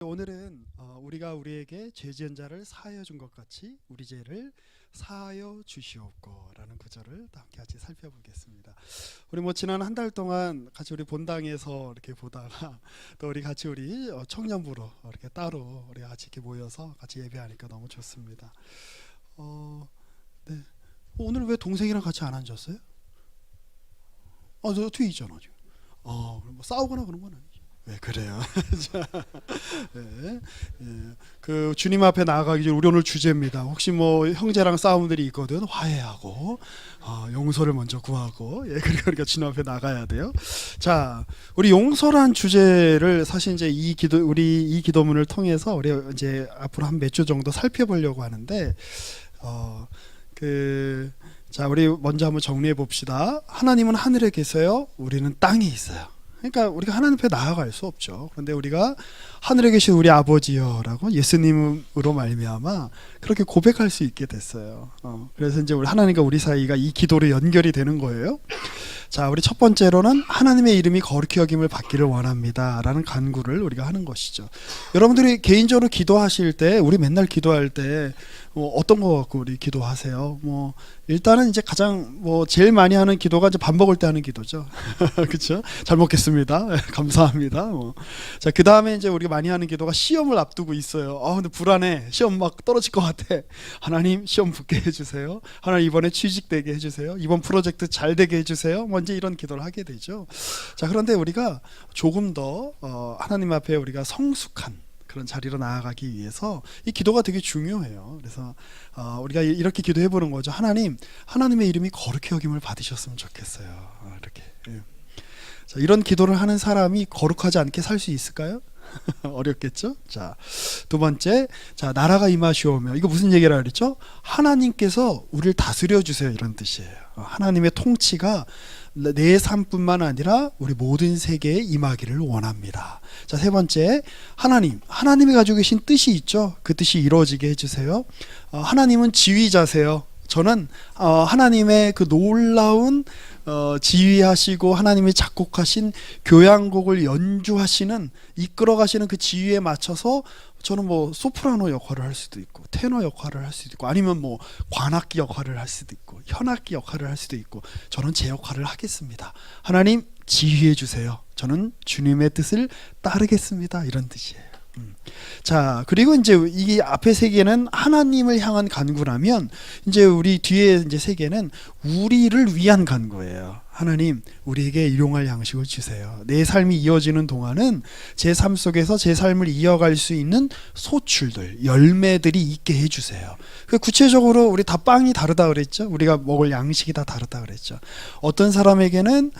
오늘은 우리가 우리에게 죄 지은 자를 사하여 준 것 같이 우리 죄를 사하여 주시옵고라는 구절을 또 함께 같이 살펴보겠습니다. 우리 지난 한 달 동안 같이 우리 본당에서 이렇게 보다가 또 우리 같이 우리 청년부로 이렇게 따로 우리 같이 이렇게 모여서 같이 예배하니까 너무 좋습니다. 네. 오늘 왜 동생이랑 같이 안 앉았어요? 저 뒤에 있잖아 지금. 싸우거나 그런 건 아니죠. 네, 그래요. 자, 네, 그 주님 앞에 나아가기 전에 우리 오늘 주제입니다. 혹시 형제랑 싸움들이 있거든 화해하고 용서를 먼저 구하고 그러니까 주님 앞에 나가야 돼요. 자, 우리 용서란 주제를 사실 이제 우리 이 기도문을 통해서 우리 이제 앞으로 한 몇 주 정도 살펴보려고 하는데 자, 우리 먼저 한번 정리해 봅시다. 하나님은 하늘에 계세요. 우리는 땅에 있어요. 그러니까 우리가 하나님 앞에 나아갈 수 없죠. 그런데 우리가 하늘에 계신 우리 아버지여라고 예수님으로 말미암아 그렇게 고백할 수 있게 됐어요. 그래서 이제 우리 하나님과 우리 사이가 이 기도로 연결이 되는 거예요. 자, 우리 첫 번째로는 하나님의 이름이 거룩히 여김을 받기를 원합니다라는 간구를 우리가 하는 것이죠. 여러분들이 개인적으로 기도하실 때, 우리 맨날 기도할 때 어떤 거 갖고 우리 기도하세요? 일단은 이제 가장 제일 많이 하는 기도가 이제 밥 먹을 때 하는 기도죠. 그렇죠? 잘 먹겠습니다. 감사합니다. 자, 그 다음에 이제 우리가 많이 하는 기도가 시험을 앞두고 있어요. 근데 불안해. 시험 막 떨어질 것 같아. 하나님 시험 붙게 해주세요. 하나님 이번에 취직되게 해주세요. 이번 프로젝트 잘 되게 해주세요. 먼저 이런 기도를 하게 되죠. 자, 그런데 우리가 조금 더 하나님 앞에 우리가 성숙한 그런 자리로 나아가기 위해서 이 기도가 되게 중요해요. 그래서 우리가 이렇게 기도해 보는 거죠. 하나님의 이름이 거룩히 여김을 받으셨으면 좋겠어요. 이렇게. 자, 이런 기도를 하는 사람이 거룩하지 않게 살 수 있을까요? 어렵겠죠? 자, 두 번째, 자, 나라가 임하시오며, 이거 무슨 얘기라 그랬죠? 하나님께서 우리를 다스려 주세요, 이런 뜻이에요. 하나님의 통치가 내 삶뿐만 아니라 우리 모든 세계에 임하기를 원합니다. 자, 세 번째, 하나님이 가지고 계신 뜻이 있죠. 그 뜻이 이루어지게 해주세요. 하나님은 지휘자세요. 저는 하나님의 그 놀라운 지휘하시고 하나님이 작곡하신 교향곡을 연주하시는, 이끌어가시는 그 지휘에 맞춰서 저는 소프라노 역할을 할 수도 있고 테너 역할을 할 수도 있고 아니면 관악기 역할을 할 수도 있고 현악기 역할을 할 수도 있고 저는 제 역할을 하겠습니다. 하나님 지휘해 주세요. 저는 주님의 뜻을 따르겠습니다. 이런 뜻이에요. 자, 그리고 이제 이 앞에 세 개는 하나님을 향한 간구라면 이제 우리 뒤에 이제 세 개는 우리를 위한 간구예요. 하나님, 우리에게 일용할 양식을 주세요. 내 삶이 이어지는 동안은 제 삶 속에서 제 삶을 이어갈 수 있는 소출들, 열매들이 있게 해주세요. 구체적으로 우리 다 빵이 다르다 그랬죠. 우리가 먹을 양식이 다 다르다 그랬죠. 어떤 사람에게는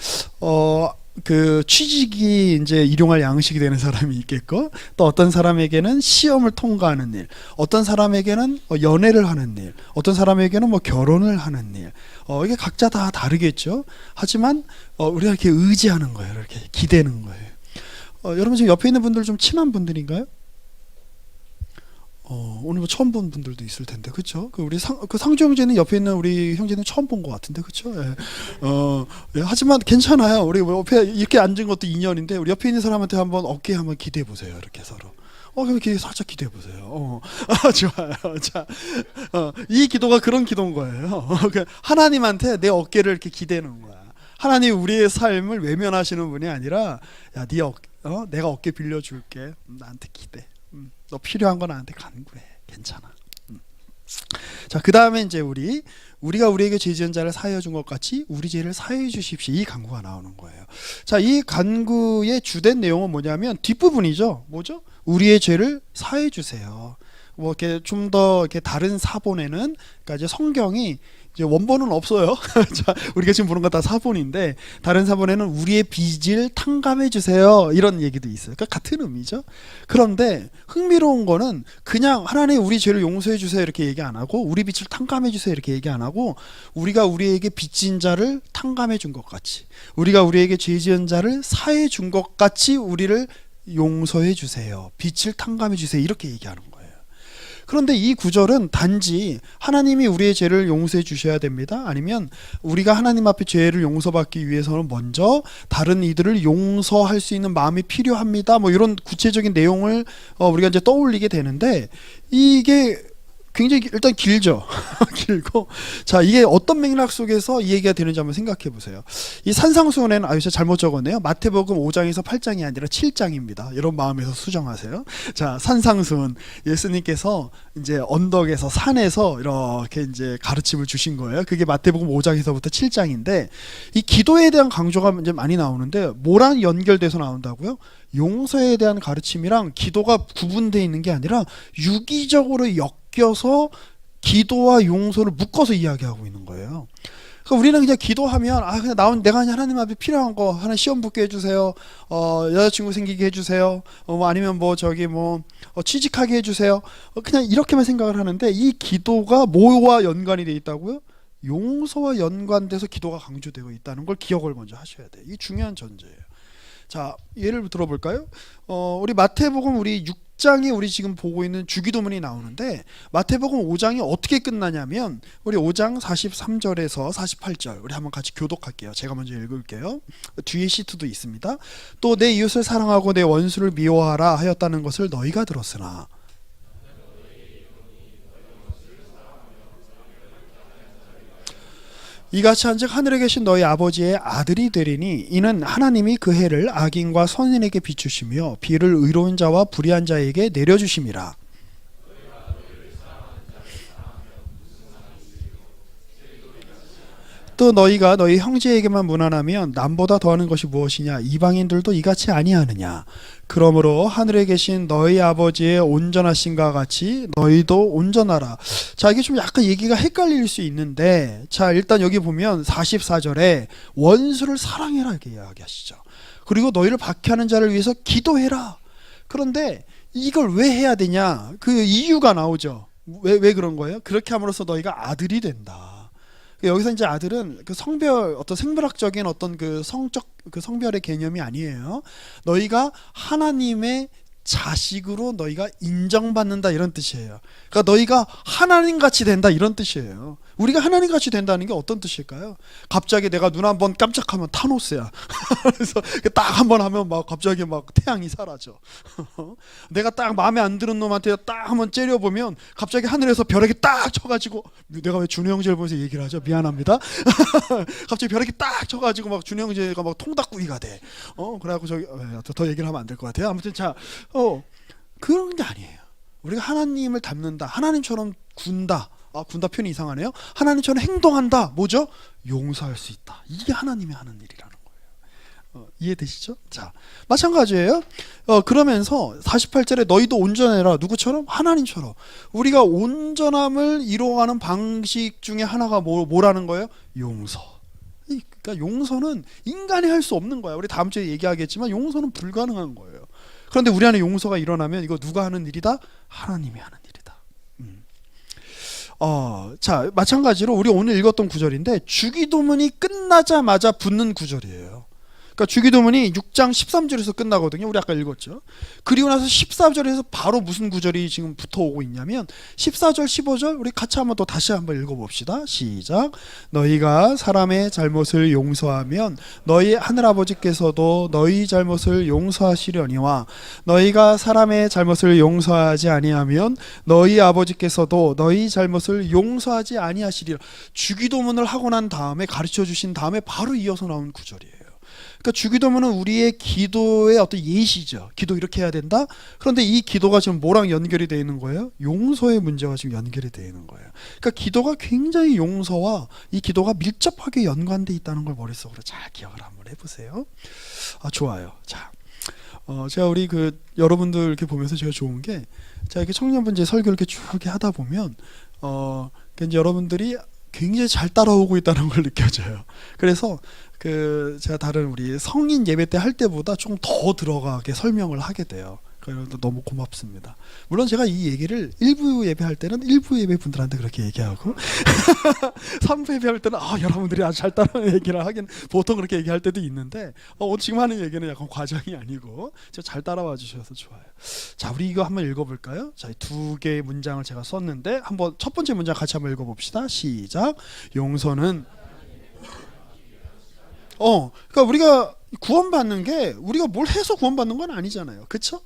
그 취직이 이제 일용할 양식이 되는 사람이 있겠고, 또 어떤 사람에게는 시험을 통과하는 일, 어떤 사람에게는 연애를 하는 일, 어떤 사람에게는 결혼을 하는 일, 이게 각자 다 다르겠죠. 하지만 우리가 이렇게 의지하는 거예요. 이렇게 기대는 거예요. 여러분 지금 옆에 있는 분들 좀 친한 분들인가요? 오늘 처음 본 분들도 있을 텐데, 그렇죠? 우리 상주 형제는 옆에 있는 우리 형제는 처음 본 것 같은데, 그렇죠? 예. 예, 하지만 괜찮아요. 우리 옆에 이렇게 앉은 것도 인연인데, 우리 옆에 있는 사람한테 한번 어깨에 한번 기대해 보세요. 이렇게 서로. 이렇게 살짝 기대해 보세요. 좋아요. 자, 이 기도가 그런 기도인 거예요. 하나님한테 내 어깨를 이렇게 기대는 거야. 하나님 우리의 삶을 외면하시는 분이 아니라, 야, 내가 어깨 빌려줄게. 나한테 기대. 너 필요한 거 나한테 간구해. 괜찮아. 자, 그 다음에 이제 우리가 우리에게 죄 지은 자를 사하여 준 것 같이 우리 죄를 사하여 주십시오. 이 간구가 나오는 거예요. 자, 이 간구의 주된 내용은 뭐냐면 뒷부분이죠. 뭐죠? 우리의 죄를 사하여 주세요. 이렇게 좀 더 이렇게 다른 사본에는, 그러니까 이제 성경이 이제 원본은 없어요. 자, 우리가 지금 보는 거 다 사본인데 다른 사본에는 우리의 빚을 탕감해 주세요. 이런 얘기도 있어요. 그러니까 같은 의미죠. 그런데 흥미로운 거는 그냥 하나님 우리 죄를 용서해 주세요 이렇게 얘기 안 하고, 우리 빚을 탕감해 주세요 이렇게 얘기 안 하고, 우리가 우리에게 빚진 자를 탕감해 준 것 같이, 우리가 우리에게 죄 지은 자를 사해 준 것 같이 우리를 용서해 주세요. 빚을 탕감해 주세요. 이렇게 얘기하는 거예요. 그런데 이 구절은 단지 하나님이 우리의 죄를 용서해 주셔야 됩니다. 아니면 우리가 하나님 앞에 죄를 용서받기 위해서는 먼저 다른 이들을 용서할 수 있는 마음이 필요합니다. 뭐 이런 구체적인 내용을 우리가 이제 떠올리게 되는데 이게 굉장히 일단 길죠. 길고 자 이게 어떤 맥락 속에서 이 얘기가 되는지 한번 생각해 보세요. 이 산상수훈에는 제가 잘못 적었네요. 마태복음 5장에서 8장이 아니라 7장입니다. 이런 마음에서 수정하세요. 자 산상수훈 예수님께서 이제 언덕에서 산에서 이렇게 이제 가르침을 주신 거예요. 그게 마태복음 5장에서부터 7장인데 이 기도에 대한 강조가 이제 많이 나오는데 뭐랑 연결돼서 나온다고요? 용서에 대한 가르침이랑 기도가 구분되어 있는 게 아니라 유기적으로 엮여서 기도와 용서를 묶어서 이야기하고 있는 거예요. 그러니까 우리는 그냥 기도하면 그냥 내가 그냥 하나님 앞에 필요한 거 하나 시험 붙게 해주세요. 여자친구 생기게 해주세요. 아니면 취직하게 해주세요. 그냥 이렇게만 생각을 하는데 이 기도가 뭐와 연관이 돼 있다고요? 용서와 연관돼서 기도가 강조되어 있다는 걸 기억을 먼저 하셔야 돼요. 이게 중요한 전제예요. 자, 예를 들어볼까요? 우리 마태복음 우리 6장에 우리 지금 보고 있는 주기도문이 나오는데 마태복음 5장이 어떻게 끝나냐면 우리 5장 43절에서 48절 우리 한번 같이 교독할게요. 제가 먼저 읽을게요. 뒤에 시트도 있습니다. 또 내 이웃을 사랑하고 내 원수를 미워하라 하였다는 것을 너희가 들었으나 이같이 한즉 하늘에 계신 너희 아버지의 아들이 되리니 이는 하나님이 그 해를 악인과 선인에게 비추시며 비를 의로운 자와 불의한 자에게 내려주심이라. 또 너희가 너희 형제에게만 무난하면 남보다 더하는 것이 무엇이냐? 이방인들도 이같이 아니하느냐? 그러므로 하늘에 계신 너희 아버지의 온전하심과 같이 너희도 온전하라. 자, 이게 좀 약간 얘기가 헷갈릴 수 있는데, 자, 일단 여기 보면 44절에 원수를 사랑해라 이렇게 이야기하시죠. 그리고 너희를 박해하는 자를 위해서 기도해라. 그런데 이걸 왜 해야 되냐? 그 이유가 나오죠. 왜 그런 거예요? 그렇게 함으로써 너희가 아들이 된다. 여기서 이제 아들은 그 성별 어떤 생물학적인 어떤 그 성적 그 성별의 개념이 아니에요. 너희가 하나님의 자식으로 너희가 인정받는다 이런 뜻이에요. 그러니까 너희가 하나님같이 된다 이런 뜻이에요. 우리가 하나님같이 된다는 게 어떤 뜻일까요? 갑자기 내가 눈 한번 깜짝하면 타노스야. 그래서 딱 한번 하면 막 갑자기 막 태양이 사라져. 내가 딱 마음에 안 드는 놈한테 딱 한번 째려보면 갑자기 하늘에서 벼락이 딱 쳐가지고 내가 왜 준호 형제를 보면서 얘기를 하죠? 미안합니다. 갑자기 벼락이 딱 쳐가지고 막 준호 형제가 막 통닭구이가 돼. 그래갖고 더 얘기를 하면 안 될 것 같아요. 아무튼 자, 그런 게 아니에요. 우리가 하나님을 닮는다. 하나님처럼 군다. 군다 표현이 이상하네요. 하나님처럼 행동한다. 뭐죠? 용서할 수 있다. 이게 하나님이 하는 일이라는 거예요. 이해되시죠? 자, 마찬가지예요. 그러면서 48절에 너희도 온전해라. 누구처럼? 하나님처럼. 우리가 온전함을 이루어가는 방식 중에 하나가 뭐라는 거예요? 용서. 그러니까 용서는 인간이 할 수 없는 거야. 우리 다음 주에 얘기하겠지만 용서는 불가능한 거예요. 그런데 우리 안에 용서가 일어나면 이거 누가 하는 일이다? 하나님이 하는 일이다. 자, 마찬가지로 우리 오늘 읽었던 구절인데 주기도문이 끝나자마자 붙는 구절이에요. 그러니까 주기도문이 6장 13절에서 끝나거든요. 우리 아까 읽었죠. 그리고 나서 14절에서 바로 무슨 구절이 지금 붙어오고 있냐면 14절 15절 우리 같이 한번 또 다시 한번 읽어봅시다. 시작. 너희가 사람의 잘못을 용서하면 너희 하늘아버지께서도 너희 잘못을 용서하시려니와 너희가 사람의 잘못을 용서하지 아니하면 너희 아버지께서도 너희 잘못을 용서하지 아니하시리라. 주기도문을 하고 난 다음에 가르쳐 주신 다음에 바로 이어서 나온 구절이에요. 그러니까 주기도문은 우리의 기도의 어떤 예시죠. 기도 이렇게 해야 된다. 그런데 이 기도가 지금 뭐랑 연결이 되어 있는 거예요? 용서의 문제가 지금 연결이 되어 있는 거예요. 그러니까 기도가 굉장히 용서와 이 기도가 밀접하게 연관되어 있다는 걸 머릿속으로 잘 기억을 한번 해보세요. 좋아요. 자, 제가 우리 여러분들 이렇게 보면서 제가 좋은 게, 자, 이렇게 청년분제 설교를 이렇게 쭉 이렇게 하다 보면, 이제 여러분들이 굉장히 잘 따라오고 있다는 걸 느껴져요. 그래서 제가 다른 우리 성인 예배 때 할 때보다 좀 더 들어가게 설명을 하게 돼요. 그래도 너무 고맙습니다. 물론 제가 이 얘기를 1부 예배할 때는 1부 예배 분들한테 그렇게 얘기하고 3부 예배할 때는 여러분들이 아주 잘 따라하는 얘기를 하긴 보통 그렇게 얘기할 때도 있는데 오늘 지금 하는 얘기는 약간 과장이 아니고 잘 따라와 주셔서 좋아요. 자, 우리 이거 한번 읽어볼까요? 자, 두 개의 문장을 제가 썼는데 한번 첫 번째 문장 같이 한번 읽어봅시다. 시작. 용서는 그러니까 우리가 구원받는 게 우리가 뭘 해서 구원받는 건 아니잖아요. 그렇죠?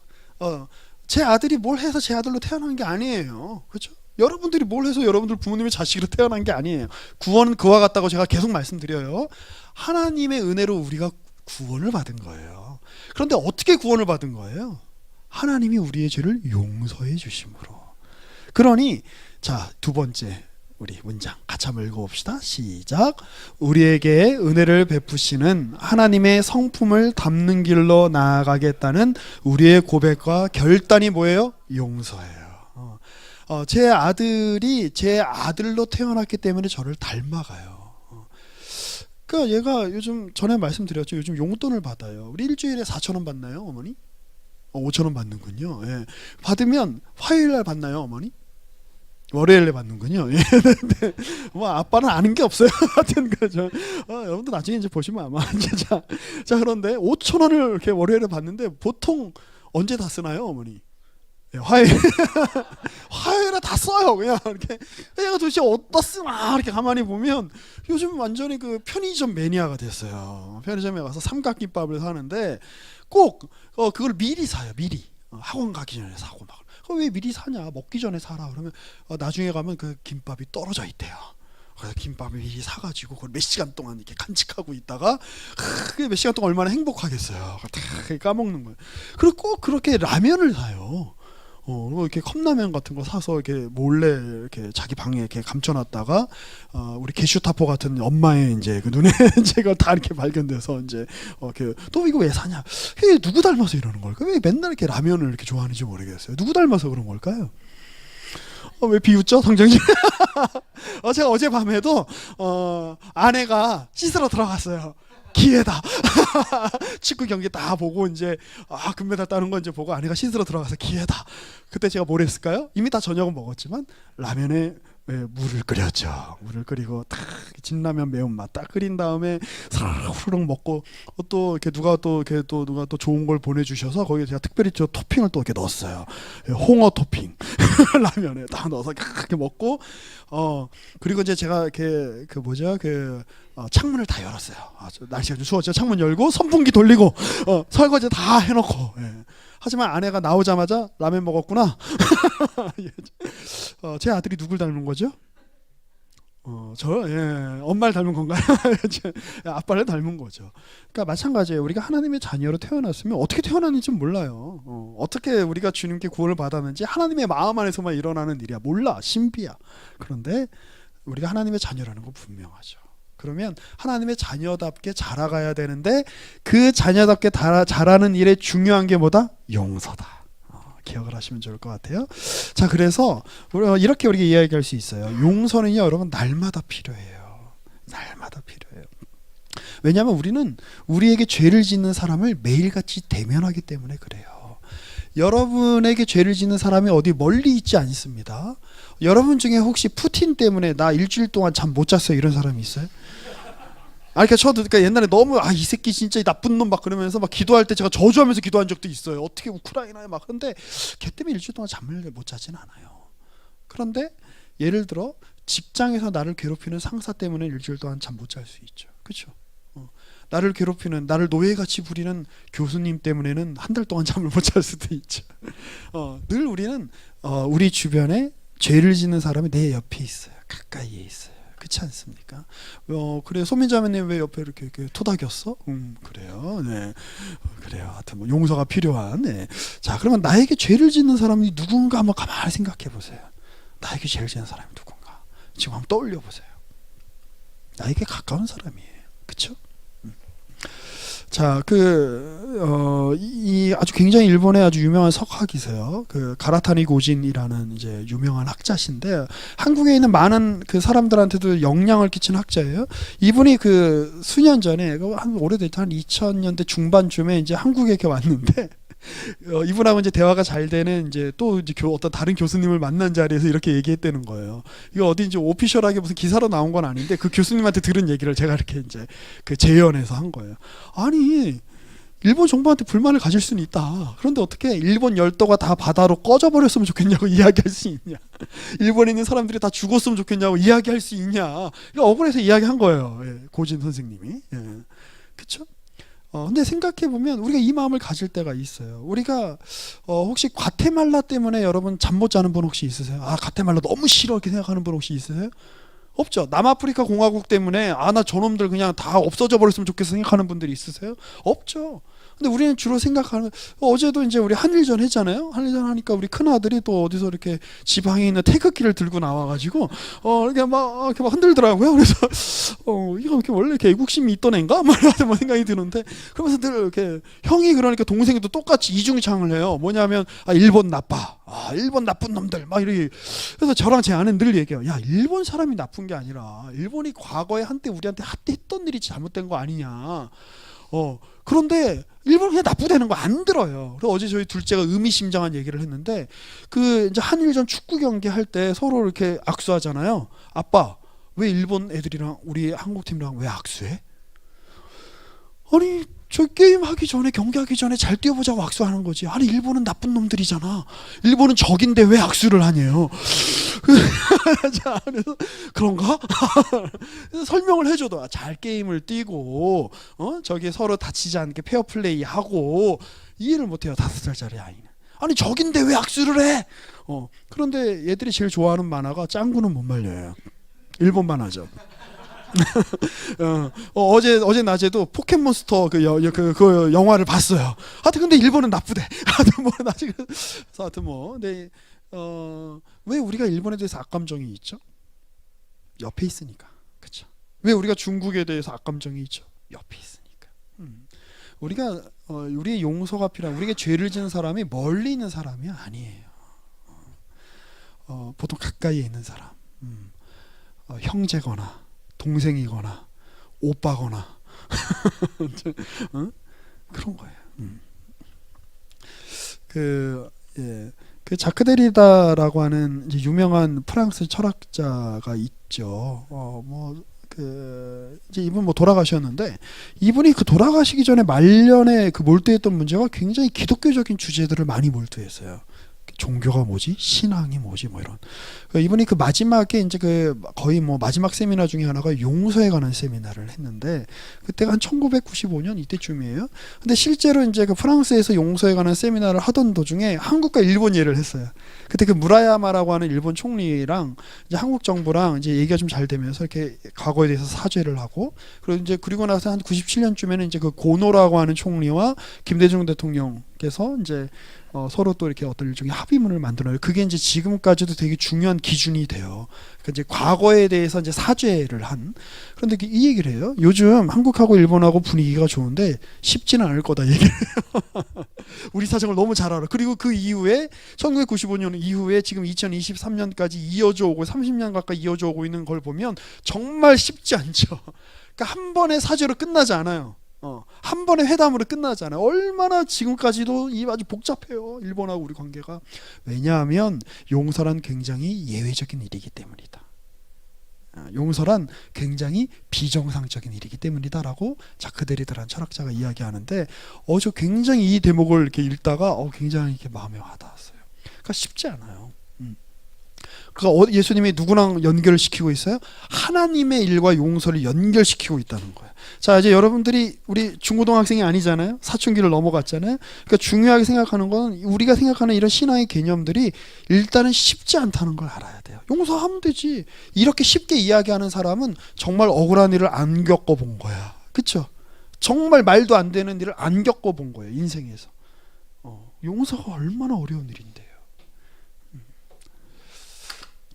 제 아들이 뭘 해서 제 아들로 태어난 게 아니에요. 그렇죠? 여러분들이 뭘 해서 여러분들 부모님의 자식으로 태어난 게 아니에요. 구원은 그와 같다고 제가 계속 말씀드려요. 하나님의 은혜로 우리가 구원을 받은 거예요. 그런데 어떻게 구원을 받은 거예요? 하나님이 우리의 죄를 용서해 주심으로. 그러니 자, 두 번째 우리 문장 같이 한번 읽어봅시다. 시작. 우리에게 은혜를 베푸시는 하나님의 성품을 담는 길로 나아가겠다는 우리의 고백과 결단이 뭐예요? 용서예요. 제 아들이 제 아들로 태어났기 때문에 저를 닮아가요. 그러니까 얘가 요즘 전에 말씀드렸죠. 요즘 용돈을 받아요. 우리 일주일에 4,000원 받나요, 어머니? 5,000원 받는군요. 예. 받으면 화요일날 받나요, 어머니? 월요일에 받는군요. 예. 뭐 아빠는 아는 게 없어요. 하여튼 그죠. 여러분도 나중에 이제 보시면 아마 자 그런데 5,000원을 이렇게 월요일에 받는데 보통 언제 다 쓰나요, 어머니? 예, 화요일에 다 써요. 그냥 이렇게 얘가 도대체 어디다 쓰나 이렇게 가만히 보면 요즘 완전히 그 편의점 매니아가 됐어요. 편의점에 가서 삼각김밥을 사는데 꼭 그걸 미리 사요. 미리 학원 가기 전에 사고 막. 왜 미리 사냐? 먹기 전에 사라. 그러면 나중에 가면 그 김밥이 떨어져 있대요. 그래서 김밥을 미리 사가지고 그걸 몇 시간 동안 이렇게 간직하고 있다가 그게 몇 시간 동안 얼마나 행복하겠어요. 다 까먹는 거예요. 그리고 꼭 그렇게 라면을 사요. 그리고 이렇게 컵라면 같은 거 사서 이렇게 몰래 이렇게 자기 방에 이렇게 감춰놨다가 우리 게슈타포 같은 엄마의 이제 그 눈에 제가 다 이렇게 발견돼서 이제 또 이거 왜 사냐? 이게 누구 닮아서 이러는 걸까? 왜 맨날 이렇게 라면을 이렇게 좋아하는지 모르겠어요. 누구 닮아서 그런 걸까요? 왜 비웃죠, 성정씨? 제가 어젯밤에도 아내가 씻으러 들어갔어요. 기회다. 축구 경기 다 보고 이제 금메달 따는 거 이제 보고 아내가 씻으러 들어가서 기회다. 그때 제가 뭘 했을까요? 이미 다 저녁은 먹었지만 라면에 물을 끓였죠. 물을 끓이고 딱 진라면 매운맛 딱 끓인 다음에 후루룩 먹고 또 이렇게 누가 또 좋은 걸 보내주셔서 거기에 제가 특별히 저 토핑을 또 이렇게 넣었어요. 홍어 토핑 라면에 딱 넣어서 이렇게 먹고 그리고 이제 제가 이렇게 창문을 다 열었어요. 날씨가 좀 추웠죠. 창문 열고 선풍기 돌리고 설거지 다 해놓고. 예. 하지만 아내가 나오자마자 라면 먹었구나. 제 아들이 누굴 닮은 거죠? 엄마를 닮은 건가요? 아빠를 닮은 거죠. 그러니까 마찬가지예요. 우리가 하나님의 자녀로 태어났으면 어떻게 태어났는지 몰라요. 어떻게 우리가 주님께 구원을 받았는지 하나님의 마음 안에서만 일어나는 일이야. 몰라. 신비야. 그런데 우리가 하나님의 자녀라는 건 분명하죠. 그러면 하나님의 자녀답게 자라가야 되는데 그 자녀답게 자라는 일에 중요한 게 뭐다? 용서다. 기억을 하시면 좋을 것 같아요. 자, 그래서 이렇게 우리가 이야기할 수 있어요. 용서는요, 여러분 날마다 필요해요. 날마다 필요해요. 왜냐하면 우리는 우리에게 죄를 짓는 사람을 매일같이 대면하기 때문에 그래요. 여러분에게 죄를 짓는 사람이 어디 멀리 있지 않습니다. 여러분 중에 혹시 푸틴 때문에 나 일주일 동안 잠 못 잤어요 이런 사람이 있어요? 그러니까 옛날에 너무 이 새끼 진짜 이 나쁜 놈 막 그러면서 막 기도할 때 제가 저주하면서 기도한 적도 있어요. 어떻게 우크라이나에 막. 근데 걔 때문에 일주일 동안 잠을 못 자진 않아요. 그런데 예를 들어 직장에서 나를 괴롭히는 상사 때문에 일주일 동안 잠 못 잘 수 있죠. 그렇죠? 나를 괴롭히는, 나를 노예같이 부리는 교수님 때문에는 한 달 동안 잠을 못 잘 수도 있죠. 늘 우리는 우리 주변에 죄를 짓는 사람이 내 옆에 있어요. 가까이에 있어요. 그렇지 않습니까? 그래 소민자매님 왜 옆에 이렇게 토닥였어? 그래요. 네, 그래요. 하여튼 뭐 용서가 필요한. 네. 자, 그러면 나에게 죄를 짓는 사람이 누군가 한번 가만히 생각해 보세요. 나에게 죄를 짓는 사람이 누군가? 지금 한번 떠올려 보세요. 나에게 가까운 사람이에요. 그렇죠? 자, 이 아주 굉장히 일본의 아주 유명한 석학이세요. 가라타니 고진이라는 이제 유명한 학자신데 한국에 있는 많은 그 사람들한테도 영향을 끼친 학자예요. 이분이 수년 전에 한 오래됐다 한 2000년대 중반쯤에 이제 한국에 이렇게 왔는데 이분하고 이제 대화가 잘 되는 이제 또 이제 어떤 다른 교수님을 만난 자리에서 이렇게 얘기했다는 거예요. 이거 어디 이제 오피셜하게 무슨 기사로 나온 건 아닌데 그 교수님한테 들은 얘기를 제가 이렇게 이제 그 재연해서 한 거예요. 아니 일본 정부한테 불만을 가질 수는 있다. 그런데 어떻게 일본 열도가 다 바다로 꺼져버렸으면 좋겠냐고 이야기할 수 있냐. 일본에 있는 사람들이 다 죽었으면 좋겠냐고 이야기할 수 있냐. 억울해서 이야기한 거예요. 예, 고진 선생님이. 예. 그쵸? 근데 생각해보면 우리가 이 마음을 가질 때가 있어요. 우리가 혹시 과테말라 때문에 여러분 잠 못 자는 분 혹시 있으세요? 아 과테말라 너무 싫어 이렇게 생각하는 분 혹시 있으세요? 없죠. 남아프리카 공화국 때문에 나 저놈들 그냥 다 없어져 버렸으면 좋겠어 생각하는 분들이 있으세요? 없죠. 근데 우리는 주로 생각하는 어제도 이제 우리 한일전 했잖아요. 한일전 하니까 우리 큰 아들이 또 어디서 이렇게 지방에 있는 태극기를 들고 나와가지고 이렇게 막 흔들더라고요. 그래서 이거 이렇게 원래 이렇게 애국심이 있던 애인가? 뭐 생각이 드는데 그러면서 늘 이렇게 형이 그러니까 동생도 똑같이 이중창을 해요. 뭐냐면 일본 나빠. 일본 나쁜 놈들 막 이렇게. 그래서 저랑 제 아내는 늘 얘기해요. 야 일본 사람이 나쁜 게 아니라 일본이 과거에 한때 우리한테 했던 일이 잘못된 거 아니냐. 그런데 일본 그냥 나쁘다는 거 안 들어요. 그래서 어제 저희 둘째가 의미심장한 얘기를 했는데 그 이제 한일전 축구 경기 할 때 서로 이렇게 악수하잖아요. 아빠 왜 일본 애들이랑 우리 한국 팀이랑 왜 악수해? 아니 저 게임 하기 전에 경기하기 전에 잘 뛰어보자고 악수하는 거지. 아니 일본은 나쁜 놈들이잖아. 일본은 적인데 왜 악수를 하냐요. 자, 그래서 그런가? 그래서 설명을 해줘도 잘 게임을 뛰고 저기 서로 다치지 않게 페어플레이 하고 이해를 못해요. 5살짜리 아이는. 아니 적인데 왜 악수를 해? 그런데 얘들이 제일 좋아하는 만화가 짱구는 못 말려요. 일본 만화죠. 어제 낮에도 포켓몬스터 그 영화를 봤어요. 하여튼 근데 일본은 나쁘대. 하여튼 뭐 나중에 하여튼 뭐 근데 왜 우리가 일본에 대해서 악감정이 있죠? 옆에 있으니까. 그렇죠. 왜 우리가 중국에 대해서 악감정이 있죠? 옆에 있으니까. 우리가 우리의 용서가 필요한 우리에게 죄를 지은 사람이 멀리 있는 사람이 아니에요. 보통 가까이에 있는 사람. 형제거나 동생이거나 오빠거나 그런 거예요. 그 자크 데리다라고 하는 이제 유명한 프랑스 철학자가 있죠. 이제 이분 뭐 돌아가셨는데 이분이 그 돌아가시기 전에 말년에 그 몰두했던 문제가 굉장히 기독교적인 주제들을 많이 몰두했어요. 종교가 뭐지? 신앙이 뭐지? 뭐 이런. 이분이 그 마지막에 이제 그 거의 뭐 마지막 세미나 중에 하나가 용서에 관한 세미나를 했는데 그때가 한 1995년 이때쯤이에요. 근데 실제로 이제 그 프랑스에서 용서에 관한 세미나를 하던 도중에 한국과 일본 예를 했어요. 그때 그 무라야마라고 하는 일본 총리랑 이제 한국 정부랑 이제 얘기가 좀 잘 되면서 이렇게 과거에 대해서 사죄를 하고 그리고 나서 한 97년쯤에는 이제 그 고노라고 하는 총리와 김대중 대통령께서 이제 서로 또 이렇게 어떤 일종의 합의문을 만들어요. 그게 이제 지금까지도 되게 중요한 기준이 돼요. 그러니까 이제 과거에 대해서 이제 사죄를 한. 그런데 이 얘기를 해요. 요즘 한국하고 일본하고 분위기가 좋은데 쉽지는 않을 거다 얘기를 해요. 우리 사정을 너무 잘 알아. 그리고 그 이후에 1995년 이후에 지금 2023년까지 이어져 오고 30년 가까이 이어져 오고 있는 걸 보면 정말 쉽지 않죠. 그러니까 한 번의 사죄로 끝나지 않아요. 한 번의 회담으로 끝나잖아요. 얼마나 지금까지도 이 아주 복잡해요. 일본하고 우리 관계가. 왜냐하면 용서란 굉장히 예외적인 일이기 때문이다. 용서란 굉장히 비정상적인 일이기 때문이다라고 자크 데리다라는 철학자가 이야기하는데 저 굉장히 이 대목을 이렇게 읽다가 굉장히 이렇게 마음에 와닿았어요. 그러니까 쉽지 않아요. 그러니까 예수님이 누구랑 연결시키고 있어요? 하나님의 일과 용서를 연결시키고 있다는 거예요. 자, 이제 여러분들이 우리 중고등학생이 아니잖아요. 사춘기를 넘어갔잖아요. 그러니까 중요하게 생각하는 건 우리가 생각하는 이런 신앙의 개념들이 일단은 쉽지 않다는 걸 알아야 돼요. 용서하면 되지. 이렇게 쉽게 이야기하는 사람은 정말 억울한 일을 안 겪어본 거야. 그렇죠? 정말 말도 안 되는 일을 안 겪어본 거예요. 인생에서. 용서가 얼마나 어려운 일인데요.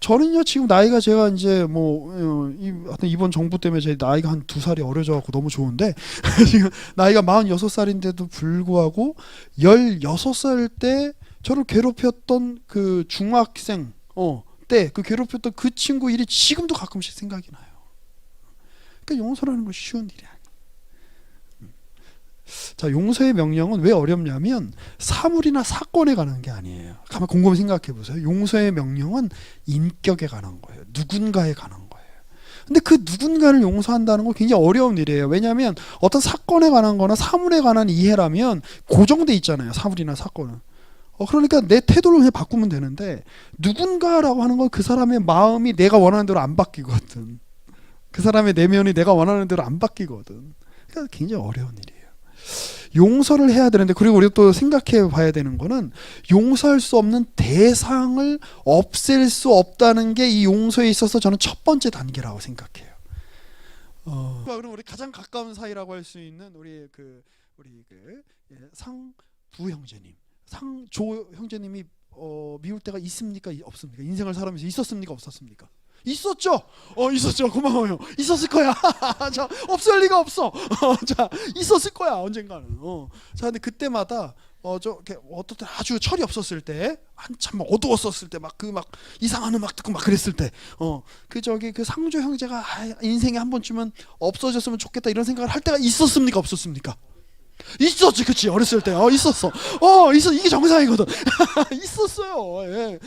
저는요 지금 나이가 제가 이제 하여튼 이번 정부 때문에 제 나이가 한 2살이 어려져갖고 너무 좋은데 지금 나이가 46살인데도 불구하고 16살 때 저를 괴롭혔던 그 중학생 때 그 괴롭혔던 그 친구 일이 지금도 가끔씩 생각이 나요. 그러니까 용서라는 건 쉬운 일이 아니에요. 자, 용서의 명령은 왜 어렵냐면 사물이나 사건에 관한 게 아니에요. 가만 곰곰이 생각해 보세요. 용서의 명령은 인격에 관한 거예요. 누군가에 관한 거예요. 근데 그 누군가를 용서한다는 건 굉장히 어려운 일이에요. 왜냐하면 어떤 사건에 관한 거나 사물에 관한 이해라면 고정돼 있잖아요. 사물이나 사건은. 그러니까 내 태도를 그냥 바꾸면 되는데 누군가라고 하는 건 그 사람의 마음이 내가 원하는 대로 안 바뀌거든. 그 사람의 내면이 내가 원하는 대로 안 바뀌거든. 그러니까 굉장히 어려운 일이에요. 용서를 해야 되는데, 그리고 우리가 또 생각해 봐야 되는 거는 용서할 수 없는 대상을 없앨 수 없다는 게 이 용서에 있어서 저는 첫 번째 단계라고 생각해요. 그럼 우리 가장 가까운 사이라고 할 수 있는 우리 상부 형제님, 상조 형제님이 미울 때가 있습니까? 없습니까? 인생을 살아가면서 있었습니까? 없었습니까? 있었죠. 있었죠. 고마워요. 있었을 거야. 자, 없을 리가 없어. 자, 있었을 거야 언젠가는. 자, 근데 그때마다 어떨 때 아주 철이 없었을 때, 한참 어두웠었을 때, 막 이상한 음악 듣고 막 그랬을 때, 그 상조 형제가 인생에 한 번쯤은 없어졌으면 좋겠다 이런 생각을 할 때가 있었습니까? 없었습니까? 있었지, 그치? 어렸을 때, 있었어. 이게 정상이거든. 있었어요. 예.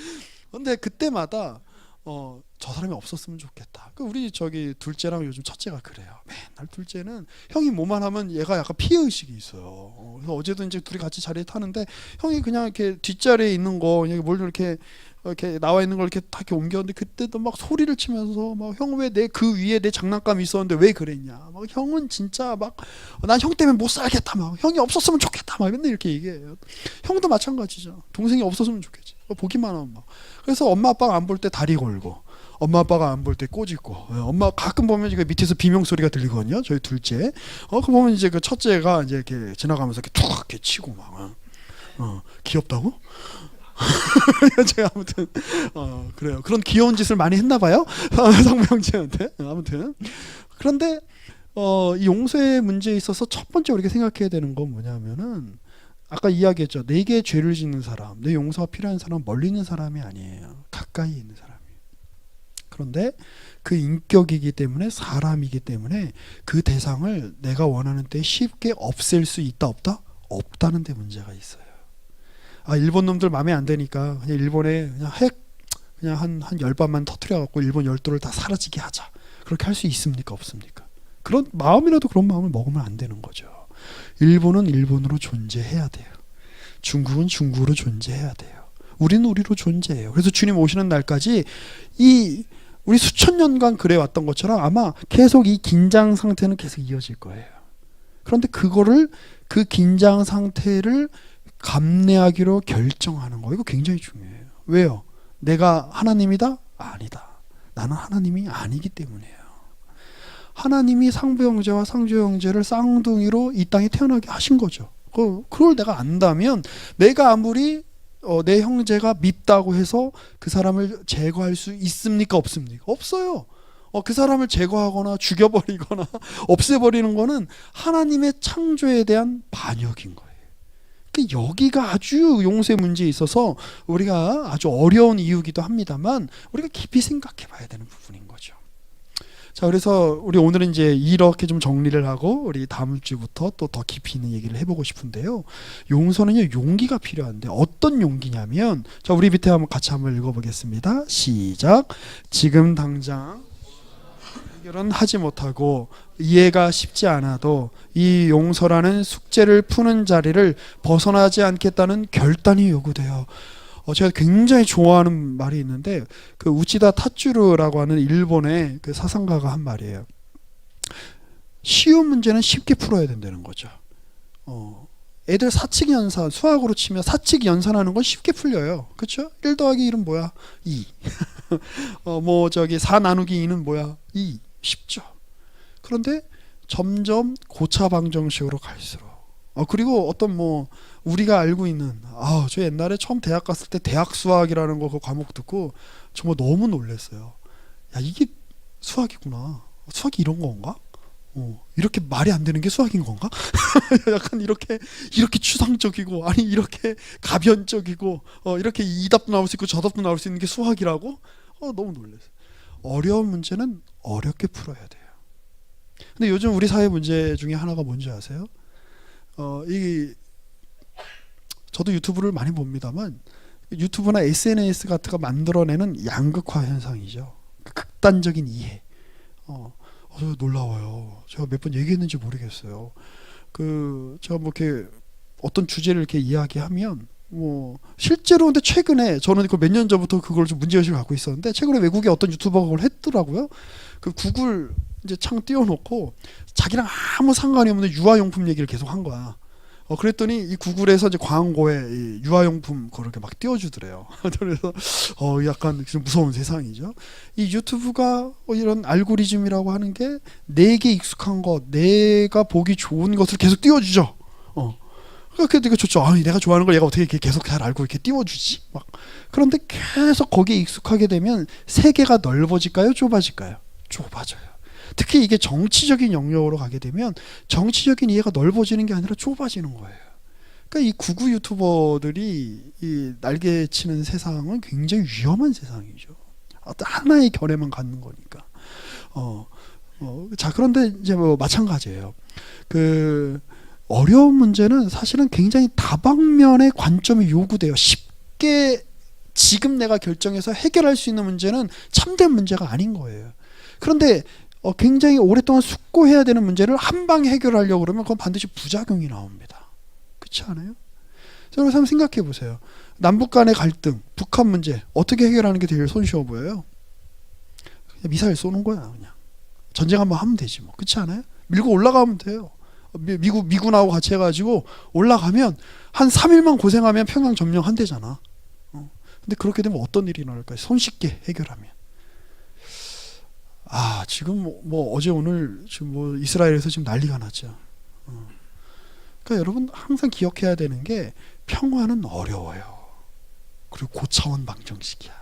근데 그때마다 저 사람이 없었으면 좋겠다. 우리 둘째랑 요즘 첫째가 그래요. 맨날 둘째는 형이 뭐만 하면 얘가 약간 피해 의식이 있어요. 그래서 어제도 이제 둘이 같이 자리에 타는데 형이 그냥 이렇게 뒷자리에 있는 거, 뭘 이렇게 나와 있는 걸 이렇게 다 이렇게 옮겼는데, 그때도 막 소리를 치면서 막 형 왜 내 그 위에 내 장난감이 있었는데 왜 그랬냐. 막 형은 진짜 막 난 형 때문에 못 살겠다. 막 형이 없었으면 좋겠다. 막 맨날 이렇게 얘기해요. 형도 마찬가지죠. 동생이 없었으면 좋겠지. 보기만 하면 막. 그래서 엄마 아빠가 안 볼 때 다리 걸고, 엄마 아빠가 안 볼 때 꼬집고, 엄마 가끔 보면 이제 밑에서 비명 소리가 들리거든요. 저희 둘째. 그 보면 이제 그 첫째가 이제 이렇게 지나가면서 이렇게 툭 이렇게 치고 막. 귀엽다고? 제가 아무튼 그래요. 그런 귀여운 짓을 많이 했나 봐요. 상부 형제한테. 아무튼 그런데 이 용서의 문제에 있어서 첫 번째 우리가 생각해야 되는 건 뭐냐면은, 아까 이야기했죠. 내게 죄를 짓는 사람, 내 용서가 필요한 사람은 멀리 있는 사람이 아니에요. 가까이 있는 사람이에요. 그런데 그 인격이기 때문에, 사람이기 때문에 그 대상을 내가 원하는 때 쉽게 없앨 수 있다 없다? 없다는 데 문제가 있어요. 일본 놈들 마음에 안 드니까 그냥 일본에 그냥 한 10발만 터트려 갖고 일본 열도를 다 사라지게 하자. 그렇게 할 수 있습니까? 없습니까? 그런 마음이라도 그런 마음을 먹으면 안 되는 거죠. 일본은 일본으로 존재해야 돼요. 중국은 중국으로 존재해야 돼요. 우리는 우리로 존재해요. 그래서 주님 오시는 날까지 우리 수천 년간 그래 왔던 것처럼 아마 계속 이 긴장 상태는 계속 이어질 거예요. 그런데 그 긴장 상태를 감내하기로 결정하는 거, 이거 굉장히 중요해요. 왜요? 내가 하나님이다? 아니다. 나는 하나님이 아니기 때문이에요. 하나님이 상부 형제와 상조 형제를 쌍둥이로 이 땅에 태어나게 하신 거죠. 그걸 내가 안다면, 내가 아무리 내 형제가 밉다고 해서 그 사람을 제거할 수 있습니까? 없습니까? 없어요. 그 사람을 제거하거나 죽여버리거나 없애버리는 거는 하나님의 창조에 대한 반역인 거예요. 여기가 아주 용서의 문제에 있어서 우리가 아주 어려운 이유기도 합니다만, 우리가 깊이 생각해 봐야 되는 부분인 거죠. 자, 그래서 우리 오늘은 이제 이렇게 좀 정리를 하고 우리 다음 주부터 또 더 깊이 있는 얘기를 해보고 싶은데요. 용서는요, 용기가 필요한데 어떤 용기냐면, 자, 우리 밑에 같이 한번 읽어보겠습니다. 시작. 지금 당장 해결은 하지 못하고 이해가 쉽지 않아도 이 용서라는 숙제를 푸는 자리를 벗어나지 않겠다는 결단이 요구돼요. 제가 굉장히 좋아하는 말이 있는데, 그 우치다 타츠루라고 하는 일본의 그 사상가가 한 말이에요. 쉬운 문제는 쉽게 풀어야 된다는 거죠. 애들 사칙연산, 수학으로 치면 사칙 연산하는 건 쉽게 풀려요. 그렇죠? 1 더하기 1은 뭐야? 2. 4 나누기 2는 뭐야? 2. 쉽죠. 그런데 점점 고차방정식으로 갈수록, 그리고 어떤 우리가 알고 있는, 저 옛날에 처음 대학 갔을 때 대학 수학이라는 거 그 과목 듣고 정말 너무 놀랐어요. 야, 이게 수학이구나. 수학이 이런 건가? 이렇게 말이 안 되는 게 수학인 건가? 약간 이렇게 추상적이고, 아니 이렇게 가변적이고, 이렇게 이 답도 나올 수 있고 저 답도 나올 수 있는 게 수학이라고? 너무 놀랐어요. 어려운 문제는 어렵게 풀어야 돼요. 근데 요즘 우리 사회 문제 중에 하나가 뭔지 아세요? 이 저도 유튜브를 많이 봅니다만 유튜브나 SNS 같은 거 만들어내는 양극화 현상이죠. 극단적인 이해. 놀라워요. 제가 몇 번 얘기했는지 모르겠어요. 제가 뭐 이렇게 어떤 주제를 이렇게 이야기하면 뭐 실제로 근데 최근에 저는 그 몇 년 전부터 그걸 좀 문제의식을 갖고 있었는데 최근에 외국의 어떤 유튜버가 그걸 했더라고요. 그 구글 이제 창 띄워놓고 자기랑 아무 상관이 없는 유아용품 얘기를 계속 한 거야. 그랬더니 이 구글에서 이제 광고에 이 유아용품 그렇게 막 띄워주더래요. 그래서 약간 좀 무서운 세상이죠. 이 유튜브가 이런 알고리즘이라고 하는 게 내게 익숙한 것, 내가 보기 좋은 것을 계속 띄워주죠. 그러니까 되게 좋죠. 내가 좋아하는 걸 얘가 어떻게 이렇게 계속 잘 알고 이렇게 띄워주지? 막 그런데 계속 거기에 익숙하게 되면 세계가 넓어질까요? 좁아질까요? 좁아져요. 특히 이게 정치적인 영역으로 가게 되면 정치적인 이해가 넓어지는 게 아니라 좁아지는 거예요. 그러니까 이 구구 유튜버들이 이 날개치는 세상은 굉장히 위험한 세상이죠. 어떤 하나의 견해만 갖는 거니까. 자, 그런데 이제 뭐 마찬가지예요. 어려운 문제는 사실은 굉장히 다방면의 관점이 요구돼요. 쉽게 지금 내가 결정해서 해결할 수 있는 문제는 참된 문제가 아닌 거예요. 그런데 굉장히 오랫동안 숙고해야 되는 문제를 한 방에 해결하려고 그러면 그건 반드시 부작용이 나옵니다. 그렇지 않아요? 그래서 한번 생각해 보세요. 남북 간의 갈등, 북한 문제 어떻게 해결하는 게 제일 손쉬워 보여요? 그냥 미사일 쏘는 거야. 그냥 전쟁 한번 하면 되지 뭐. 그렇지 않아요? 밀고 올라가면 돼요. 미군하고 같이 해가지고 올라가면 한 3일만 고생하면 평양 점령한대잖아. 근데 그렇게 되면 어떤 일이 일어날까요? 손쉽게 해결하면. 지금 뭐 어제 오늘 지금 뭐 이스라엘에서 지금 난리가 났죠. 그러니까 여러분 항상 기억해야 되는 게 평화는 어려워요. 그리고 고차원 방정식이야.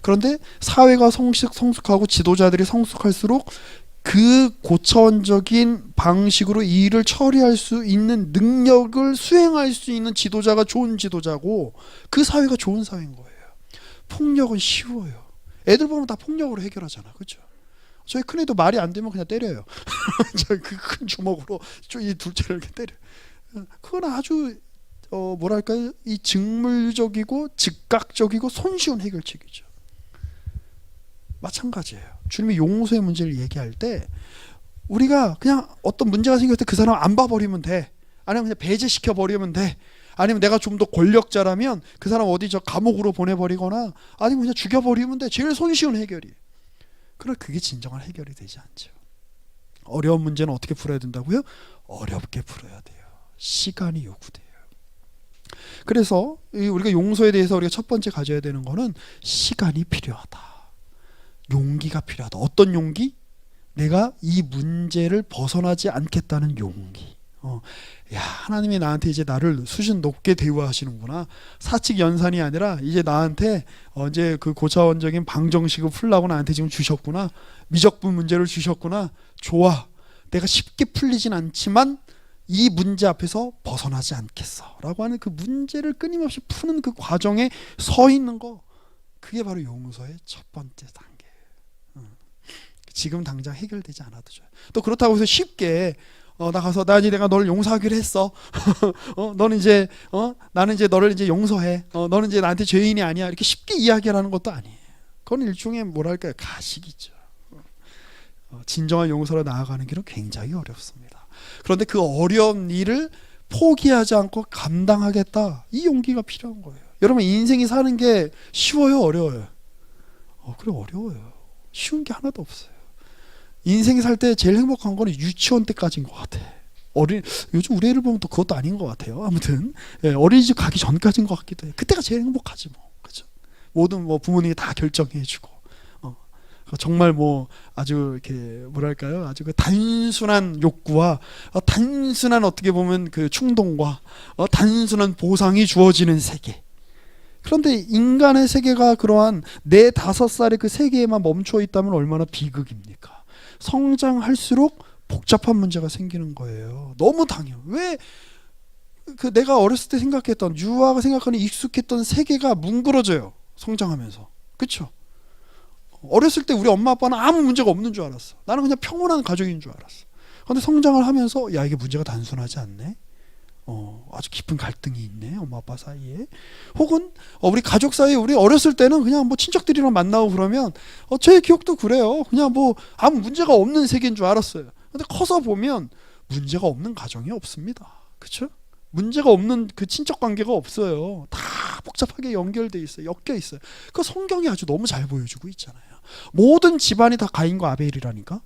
그런데 사회가 성숙하고 지도자들이 성숙할수록 그 고차원적인 방식으로 이 일을 처리할 수 있는 능력을 수행할 수 있는 지도자가 좋은 지도자고 그 사회가 좋은 사회인 거예요. 폭력은 쉬워요. 애들 보면 다 폭력으로 해결하잖아. 그렇죠? 저희 큰애도 말이 안 되면 그냥 때려요. 저희 그 큰 주먹으로 이 둘째를 이렇게 때려요. 그건 아주 뭐랄까요? 이 직물적이고 즉각적이고 손쉬운 해결책이죠. 마찬가지예요. 주님이 용서의 문제를 얘기할 때 우리가 그냥 어떤 문제가 생겼을 때 그 사람 안 봐버리면 돼. 아니면 그냥 배제시켜 버리면 돼. 아니면 내가 좀 더 권력자라면 그 사람 어디 저 감옥으로 보내버리거나 아니면 그냥 죽여버리면 돼. 제일 손쉬운 해결이에요. 그러나 그게 진정한 해결이 되지 않죠. 어려운 문제는 어떻게 풀어야 된다고요? 어렵게 풀어야 돼요. 시간이 요구돼요. 그래서 우리가 용서에 대해서 우리가 첫 번째 가져야 되는 거는 시간이 필요하다. 용기가 필요하다. 어떤 용기? 내가 이 문제를 벗어나지 않겠다는 용기. 하나님이 나한테 이제 나를 수준 높게 대우하시는구나. 사칙 연산이 아니라 이제 나한테 이제 그 고차원적인 방정식을 풀라고 나한테 지금 주셨구나. 미적분 문제를 주셨구나. 좋아. 내가 쉽게 풀리진 않지만 이 문제 앞에서 벗어나지 않겠어. 라고 하는 그 문제를 끊임없이 푸는 그 과정에 서 있는 거. 그게 바로 용서의 첫 번째 단계예요. 지금 당장 해결되지 않아도 좋아요. 또 그렇다고 해서 쉽게 나 이제 내가 너를 용서하기로 했어. 너는 이제 나는 이제 너를 이제 용서해. 너는 이제 나한테 죄인이 아니야. 이렇게 쉽게 이야기하는 것도 아니에요. 그건 일종의 뭐랄까요? 가식이죠. 진정한 용서로 나아가는 길은 굉장히 어렵습니다. 그런데 그 어려운 일을 포기하지 않고 감당하겠다. 이 용기가 필요한 거예요. 여러분 인생이 사는 게 쉬워요, 어려워요? 그래 어려워요. 쉬운 게 하나도 없어요. 인생이 살 때 제일 행복한 거는 유치원 때까지인 것 같아. 요즘 우리 애를 보면 또 그것도 아닌 것 같아요. 아무튼 어린이집 가기 전까지인 것 같기도 해요. 그때가 제일 행복하지 뭐. 그죠? 모든 뭐 부모님이 다 결정해주고 정말 뭐 아주 이렇게 뭐랄까요? 아주 그 단순한 욕구와 단순한 어떻게 보면 그 충동과 단순한 보상이 주어지는 세계. 그런데 인간의 세계가 그러한 4-5살의 그 세계에만 멈춰 있다면 얼마나 비극입니까? 성장할수록 복잡한 문제가 생기는 거예요. 너무 당연. 왜 내가 어렸을 때 생각했던 유아가 생각하는 익숙했던 세계가 뭉그러져요. 성장하면서. 그렇죠? 어렸을 때 우리 엄마 아빠는 아무 문제가 없는 줄 알았어. 나는 그냥 평온한 가족인 줄 알았어. 그런데 성장을 하면서 야 이게 문제가 단순하지 않네. 아주 깊은 갈등이 있네, 엄마 아빠 사이에. 혹은 우리 가족 사이에, 우리 어렸을 때는 그냥 뭐 친척들이랑 만나고 그러면 제 기억도 그래요. 그냥 뭐 아무 문제가 없는 세계인 줄 알았어요. 근데 커서 보면 문제가 없는 가정이 없습니다. 그렇죠? 문제가 없는 그 친척 관계가 없어요. 다 복잡하게 연결돼 있어요. 엮여 있어요. 그 성경이 아주 너무 잘 보여주고 있잖아요. 모든 집안이 다 가인과 아벨이라니까.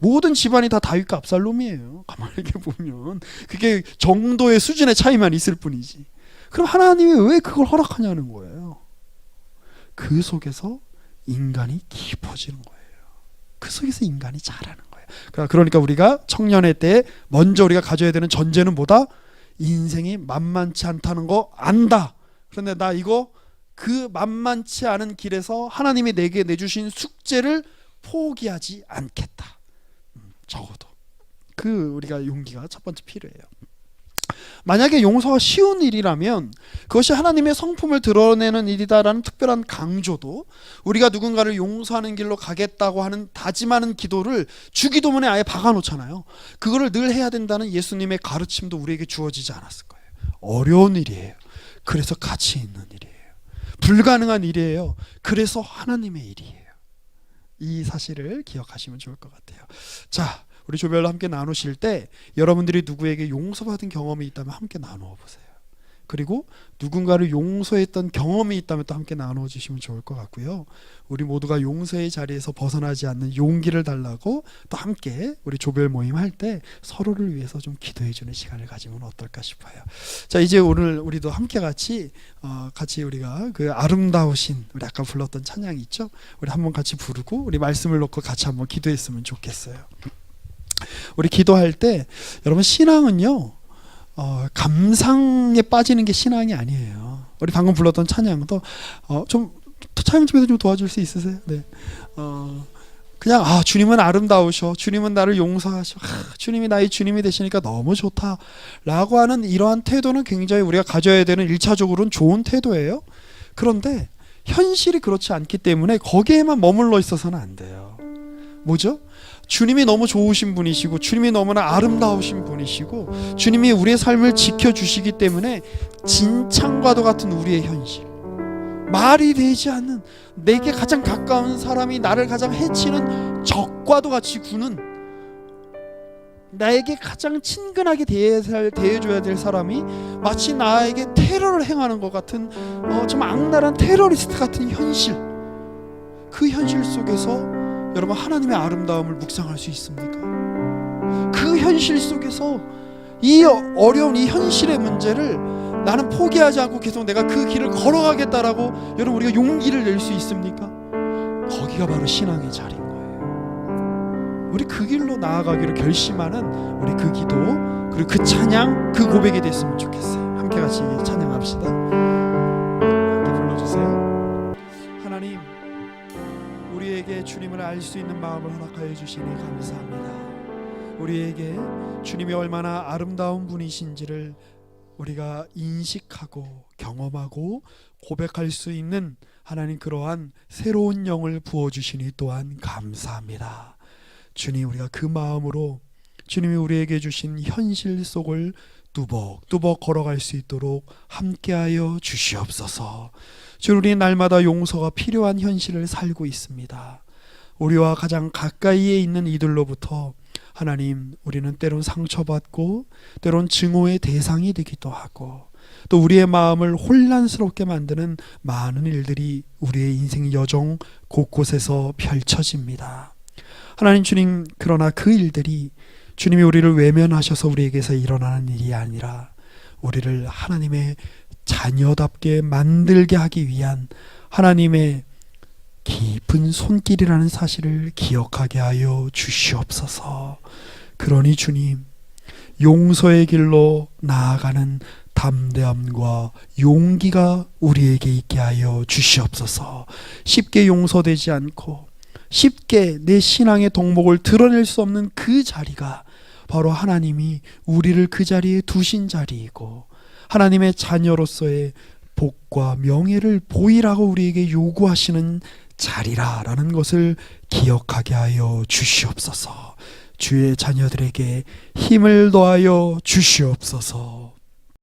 모든 집안이 다 다윗과 압살롬이에요. 가만히 이렇게 보면 그게 정도의 수준의 차이만 있을 뿐이지. 그럼 하나님이 왜 그걸 허락하냐는 거예요. 그 속에서 인간이 깊어지는 거예요. 그 속에서 인간이 자라는 거예요. 그러니까 우리가 청년의 때 먼저 우리가 가져야 되는 전제는 뭐다? 인생이 만만치 않다는 거 안다. 그런데 나 이거 그 만만치 않은 길에서 하나님이 내게 내주신 숙제를 포기하지 않겠다. 적어도 그 우리가 용기가 첫 번째 필요해요. 만약에 용서가 쉬운 일이라면 그것이 하나님의 성품을 드러내는 일이다라는 특별한 강조도, 우리가 누군가를 용서하는 길로 가겠다고 하는 다짐하는 기도를 주기도문에 아예 박아놓잖아요. 그거를 늘 해야 된다는 예수님의 가르침도 우리에게 주어지지 않았을 거예요. 어려운 일이에요. 그래서 가치 있는 일이에요. 불가능한 일이에요. 그래서 하나님의 일이에요. 이 사실을 기억하시면 좋을 것 같아요. 자, 우리 조별로 함께 나누실 때 여러분들이 누구에게 용서받은 경험이 있다면 함께 나누어 보세요. 그리고 누군가를 용서했던 경험이 있다면 또 함께 나누어 주시면 좋을 것 같고요. 우리 모두가 용서의 자리에서 벗어나지 않는 용기를 달라고 또 함께 우리 조별 모임 할 때 서로를 위해서 좀 기도해 주는 시간을 가지면 어떨까 싶어요. 자, 이제 오늘 우리도 함께 같이 우리가 그 아름다우신, 우리 아까 불렀던 찬양이 있죠? 우리 한번 같이 부르고 우리 말씀을 놓고 같이 한번 기도했으면 좋겠어요. 우리 기도할 때 여러분, 신앙은요 감상에 빠지는 게 신앙이 아니에요. 우리 방금 불렀던 찬양도 좀 차영 집에서 좀 도와줄 수 있으세요? 네. 그냥 주님은 아름다우셔, 주님은 나를 용서하셔, 주님이 나의 주님이 되시니까 너무 좋다 라고 하는 이러한 태도는 굉장히 우리가 가져야 되는 1차적으로는 좋은 태도예요. 그런데 현실이 그렇지 않기 때문에 거기에만 머물러 있어서는 안 돼요. 뭐죠? 주님이 너무 좋으신 분이시고 주님이 너무나 아름다우신 분이시고 주님이 우리의 삶을 지켜주시기 때문에 진창과도 같은 우리의 현실, 말이 되지 않는, 내게 가장 가까운 사람이 나를 가장 해치는 적과도 같이 구는, 나에게 가장 친근하게 대해줘야 될 사람이 마치 나에게 테러를 행하는 것 같은 좀 악랄한 테러리스트 같은 현실, 그 현실 속에서 여러분 하나님의 아름다움을 묵상할 수 있습니까? 그 현실 속에서 이 어려운 이 현실의 문제를 나는 포기하지 않고 계속 내가 그 길을 걸어가겠다라고 여러분 우리가 용기를 낼 수 있습니까? 거기가 바로 신앙의 자리인 거예요. 우리 그 길로 나아가기를 결심하는 우리 그 기도, 그리고 그 찬양, 그 고백이 됐으면 좋겠어요. 함께 같이 찬양합시다. 함께 불러주세요. 하나님, 우리에게 주님을 알 수 있는 마음을 허락하여 주시니 감사합니다. 우리에게 주님이 얼마나 아름다운 분이신지를 우리가 인식하고 경험하고 고백할 수 있는 하나님, 그러한 새로운 영을 부어주시니 또한 감사합니다. 주님, 우리가 그 마음으로 주님이 우리에게 주신 현실 속을 뚜벅뚜벅 걸어갈 수 있도록 함께하여 주시옵소서. 주님, 우리 날마다 용서가 필요한 현실을 살고 있습니다. 우리와 가장 가까이에 있는 이들로부터 하나님, 우리는 때론 상처받고 때론 증오의 대상이 되기도 하고 또 우리의 마음을 혼란스럽게 만드는 많은 일들이 우리의 인생 여정 곳곳에서 펼쳐집니다. 하나님 주님, 그러나 그 일들이 주님이 우리를 외면하셔서 우리에게서 일어나는 일이 아니라 우리를 하나님의 자녀답게 만들게 하기 위한 하나님의 깊은 손길이라는 사실을 기억하게 하여 주시옵소서. 그러니 주님, 용서의 길로 나아가는 담대함과 용기가 우리에게 있게 하여 주시옵소서. 쉽게 용서되지 않고 쉽게 내 신앙의 덕목을 드러낼 수 없는 그 자리가 바로 하나님이 우리를 그 자리에 두신 자리이고 하나님의 자녀로서의 복과 명예를 보이라고 우리에게 요구하시는 자리라라는 것을 기억하게 하여 주시옵소서. 주의 자녀들에게 힘을 더하여 주시옵소서.